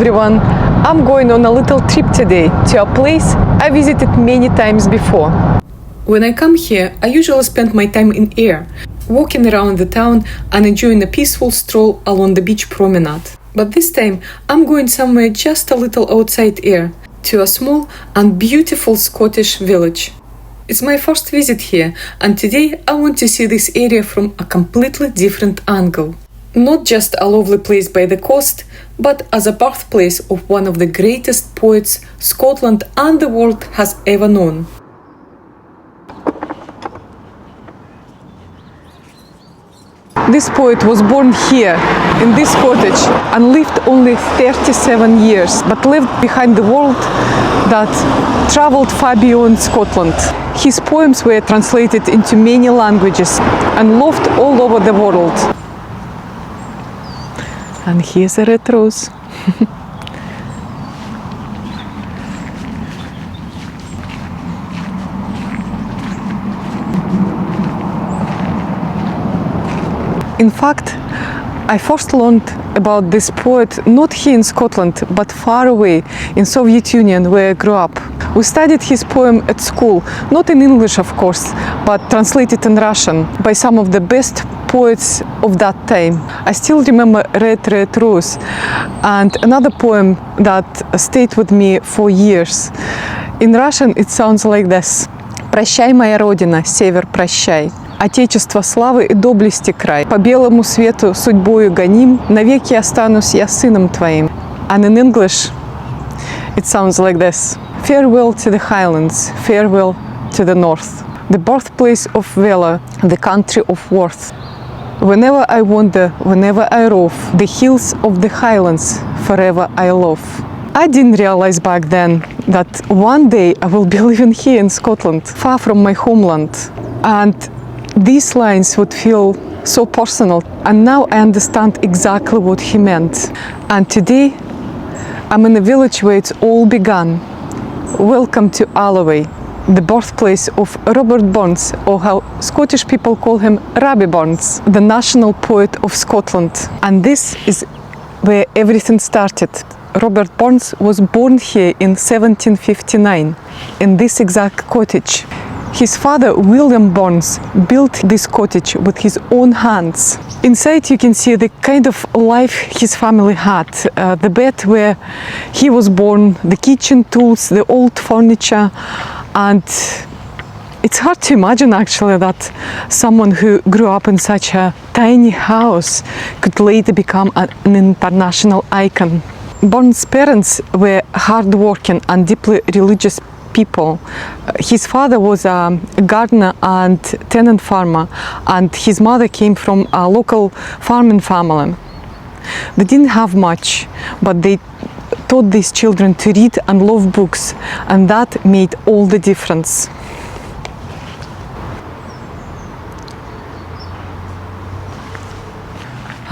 everyone! I'm going on a little trip today to a place I visited many times before. When I come here, I usually spend my time in air, walking around the town and enjoying a peaceful stroll along the beach promenade. But this time, I'm going somewhere just a little outside air, to a small and beautiful Scottish village. It's my first visit here, and today I want to see this area from a completely different angle. Not just a lovely place by the coast, but as a birthplace of one of the greatest poets Scotland and the world has ever known. This poet was born here, in this cottage, and lived only 37 years, but left behind the world that travelled far beyond Scotland. His poems were translated into many languages and loved all over the world. And here's a red rose. In fact, I first learned about this poet not here in Scotland, but far away in Soviet Union, where I grew up. We studied his poem at school, not in English of course, but translated in Russian by some of the best poets of that time. I still remember Red, Red Rose, and another poem that stayed with me for years. In Russian it sounds like this. Прощай, моя родина, север, прощай. Отечество славы и доблести край. По белому свету судьбою гоним, навеки останусь я сыном твоим. And in English it sounds like this. Farewell to the Highlands, farewell to the North, the birthplace of valor, the country of worth. Whenever I wander, whenever I rove, the hills of the Highlands forever I love. I didn't realize back then that one day I will be living here in Scotland, far from my homeland. And these lines would feel so personal. And now I understand exactly what he meant. And today I'm in a village where it's all begun. Welcome to Alloway, the birthplace of Robert Burns, or how Scottish people call him Robbie Burns, the national poet of Scotland. And this is where everything started. Robert Burns was born here in 1759, in this exact cottage. His father, William Burns, built this cottage with his own hands. Inside you can see the kind of life his family had. The bed where he was born, the kitchen tools, the old furniture, and it's hard to imagine actually that someone who grew up in such a tiny house could later become an international icon. Burns' parents were hard-working and deeply religious people. His father was a gardener and tenant farmer, and his mother came from a local farming family. They didn't have much, but they taught these children to read and love books, and that made all the difference.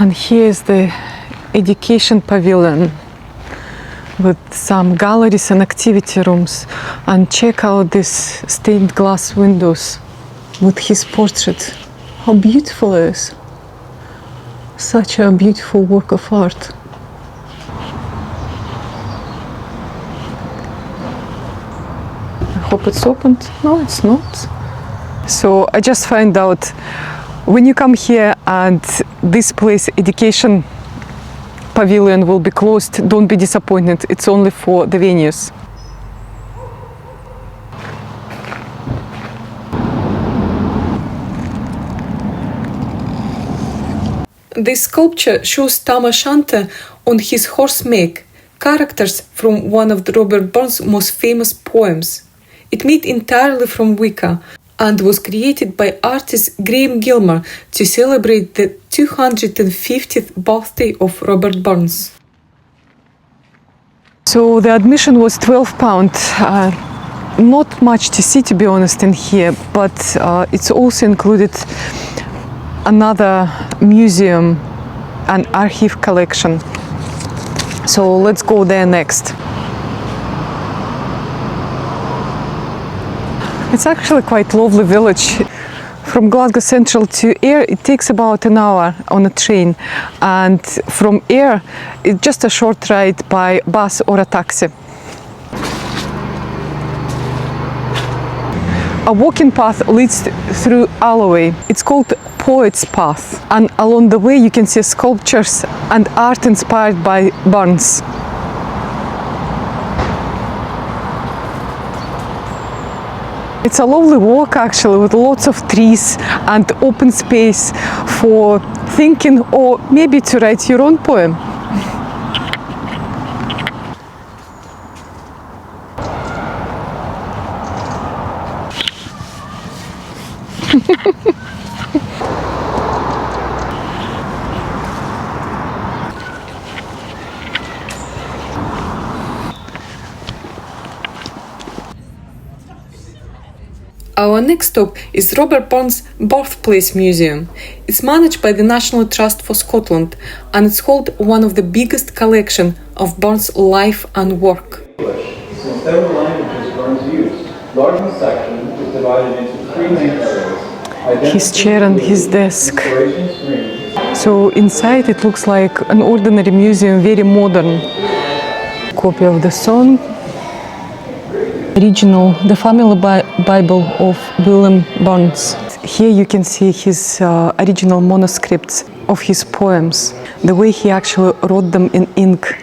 And here's the education pavilion with some galleries and activity rooms, and check out these stained glass windows with his portrait. How beautiful it is. Such a beautiful work of art. I hope it's opened. No, it's not. So I just find out when you come here and this place, education pavilion, will be closed, don't be disappointed. It's only for the venues. This sculpture shows Shanter on his horse Meg, characters from one of Robert Burns' most famous poems. It made entirely from wicker and was created by artist Graham Gilmer to celebrate the 250th birthday of Robert Burns. So the admission was £12. Not much to see, to be honest, in here, but it's also included another museum and archive collection. So let's go there next. It's actually quite lovely village, From Glasgow Central to Ayr, it takes about an hour on a train, and from Ayr, it's just a short ride by bus or a taxi. A walking path leads through Alloway. It's called Poet's Path, and along the way you can see sculptures and art inspired by Burns. It's a lovely walk actually, with lots of trees and open space for thinking or maybe to write your own poem. Our next stop is Burns Birthplace Museum. It's managed by the National Trust for Scotland, and it's called one of the biggest collection of Burns' life and work. Since several languages Burns used, large section is divided into three main areas. His chair and his desk. So inside it looks like an ordinary museum, very modern. Copy of the song. Original, the family Bible of William Burns. Here you can see his original manuscripts of his poems, the way he actually wrote them in ink.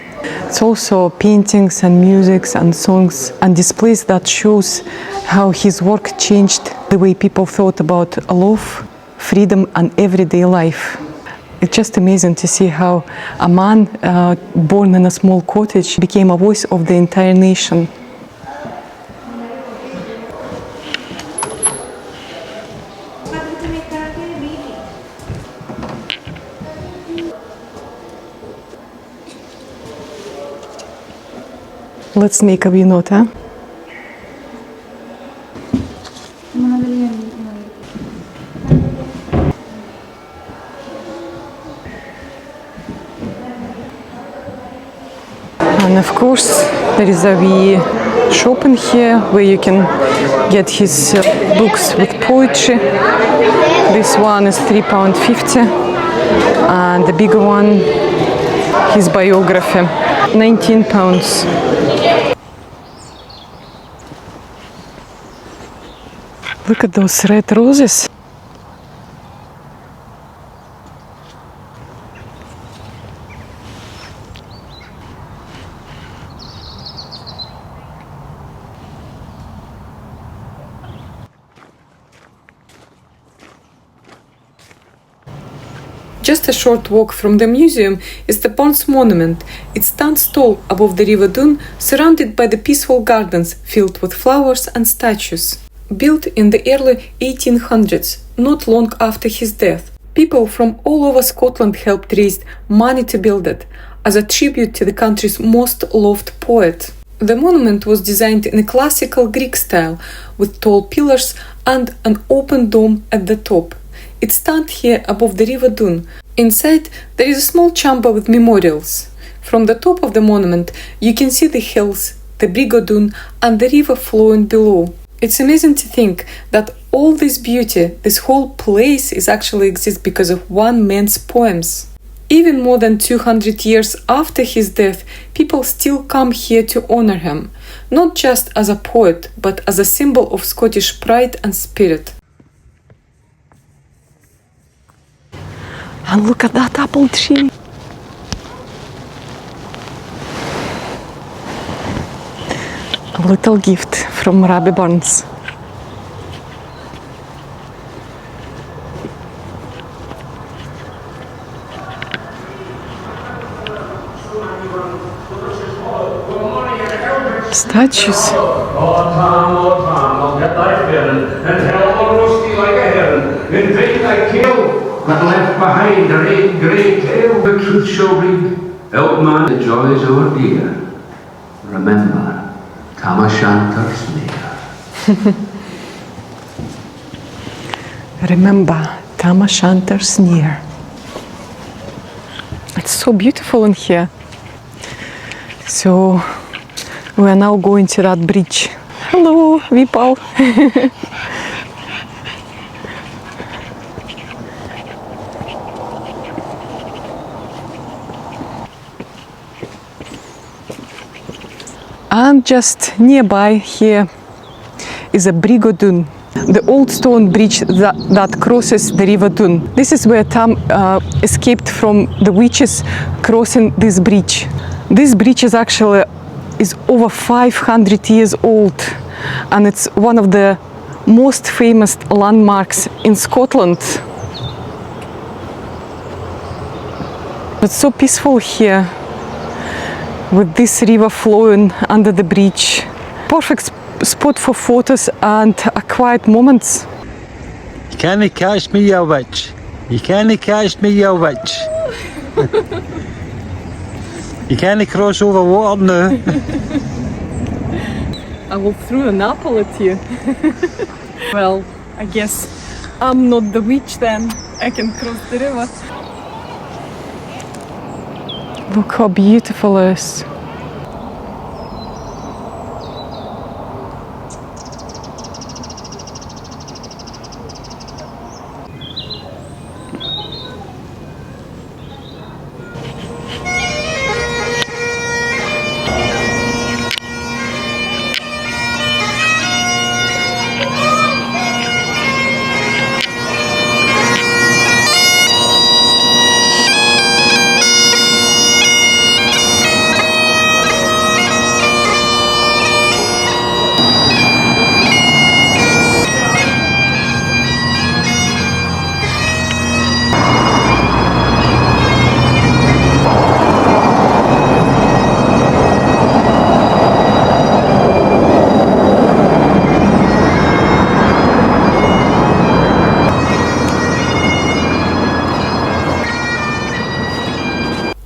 It's also paintings and music and songs and displays that shows how his work changed the way people thought about love, freedom and everyday life. It's just amazing to see how a man born in a small cottage became a voice of the entire nation. Let's make a wee note, huh? And of course, there is a wee shop in here where you can get his books with poetry. This one is £3.50, and the bigger one, his biography, £19. Look at those red roses. Just a short walk from the museum is the Burns Monument. It stands tall above the River Doon, surrounded by the peaceful gardens filled with flowers and statues. Built in the early 1800s, not long after his death, people from all over Scotland helped raise money to build it, as a tribute to the country's most loved poet. The monument was designed in a classical Greek style, with tall pillars and an open dome at the top. It stands here above the River Doon. Inside, there is a small chamber with memorials. From the top of the monument, you can see the hills, the Brig Doon, and the river flowing below. It's amazing to think that all this beauty, this whole place, is actually exists because of one man's poems. Even more than 200 years after his death, people still come here to honor him, not just as a poet, but as a symbol of Scottish pride and spirit. And look at that apple tree. A little gift from Rabbi Burns. Statues. Oh, Tom, I'll get thy fearing, and help a roasty like a heron, invade thy kill, that left behind a red grey tail. The truth shall read, help man, the joys o'er dear. Remember, Shanter's near. Remember, Shanter's near. It's so beautiful in here. So we are now going to that bridge. Hello, people. And just nearby here is a Brig Doon, the old stone bridge that crosses the river Doon. This is where Tom escaped from the witches crossing this bridge. This bridge is actually over 500 years old, and it's one of the most famous landmarks in Scotland. It's so peaceful here with this river flowing under the bridge. Perfect spot for photos and quiet moments. You can't catch me, you witch. You can't catch me, you witch. You can't cross over water now. I will throw an apple at you. Well, I guess I'm not the witch then. I can cross the river. Look how beautiful it is.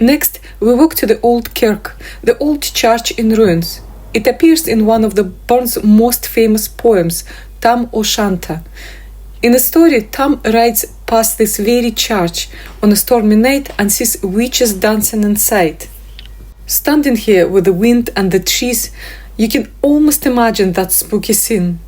Next, we walk to the old kirk, the old church in ruins. It appears in one of the Burns' most famous poems, Tam o' Shanter. In the story, Tam rides past this very church on a stormy night and sees witches dancing inside. Standing here with the wind and the trees, you can almost imagine that spooky scene.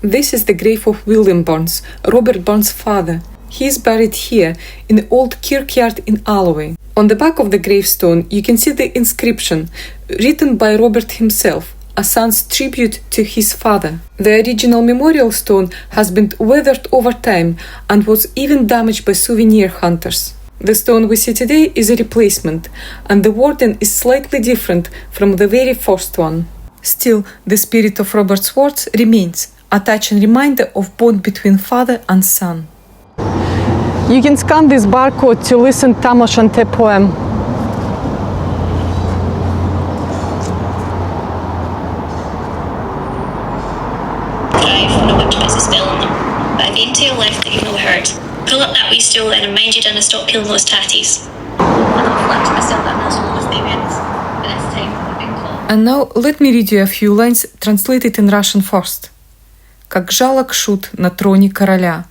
This is the grave of William Burns, Robert Burns' father. He is buried here in the old kirkyard in Alloway. On the back of the gravestone, you can see the inscription written by Robert himself, a son's tribute to his father. The original memorial stone has been weathered over time and was even damaged by souvenir hunters. The stone we see today is a replacement, and the wording is slightly different from the very first one. Still, the spirit of Robert's words remains, a touching reminder of bond between father and son. You can scan this barcode to listen to Tam o' Shanter poem. Drive when I whipped puts a spell on them. But again to your left that you've never heard. Pull up that wee stool and mind you didn't stop peeling those tatties. And I'll flick to myself that miserable with baby ends. But this time I've been caught. And now let me read you a few lines translated in Russian first. Как жалок шут на троне короля,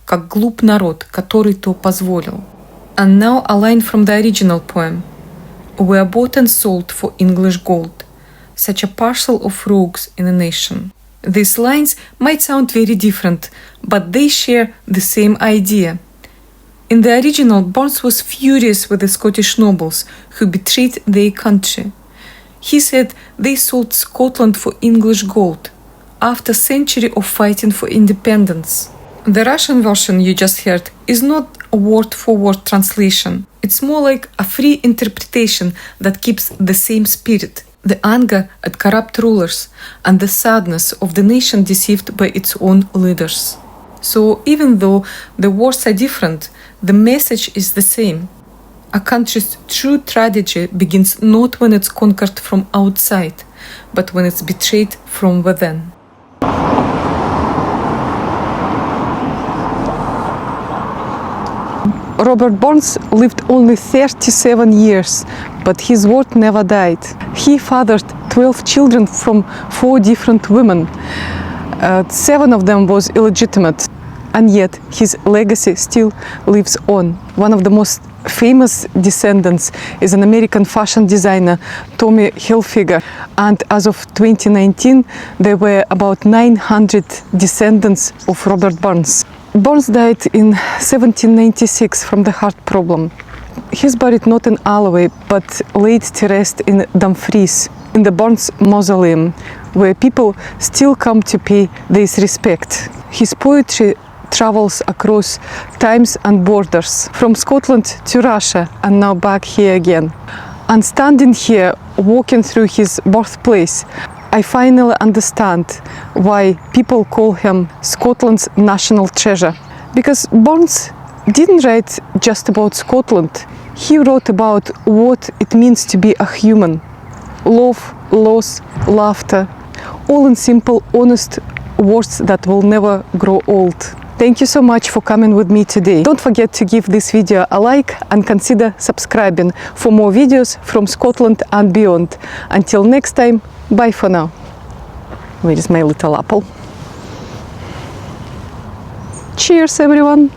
как глуп народ, который то позволил. And now a line from the original poem. We are bought and sold for English gold, such a parcel of rogues in a nation. These lines might sound very different, but they share the same idea. In the original, Burns was furious with the Scottish nobles who betrayed their country. He said they sold Scotland for English gold, after a century of fighting for independence. The Russian version you just heard is not a word-for-word translation. It's more like a free interpretation that keeps the same spirit, the anger at corrupt rulers and the sadness of the nation deceived by its own leaders. So even though the words are different, the message is the same. A country's true tragedy begins not when it's conquered from outside, but when it's betrayed from within. Robert Burns lived only 37 years, but his word never died. He fathered 12 children from 4 different women. 7 of them was illegitimate, and yet his legacy still lives on. One of the most famous descendants is an American fashion designer, Tommy Hilfiger, and as of 2019 there were about 900 descendants of Robert Burns. Burns died in 1796 from the heart problem. He's buried not in Alloway, but laid to rest in Dumfries. in the Burns Mausoleum, where people still come to pay this respect. His poetry travels across times and borders, from Scotland to Russia and now back here again. And standing here, walking through his birthplace, I finally understand why people call him Scotland's national treasure. Because Burns didn't write just about Scotland. He wrote about what it means to be a human. Love, loss, laughter, all in simple, honest words that will never grow old. Thank you so much for coming with me today. Don't forget to give this video a like and consider subscribing for more videos from Scotland and beyond. Until next time, bye for now. Where is my little apple? Cheers, everyone!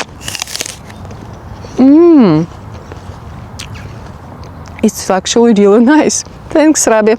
It's actually really nice. Thanks, Rabi.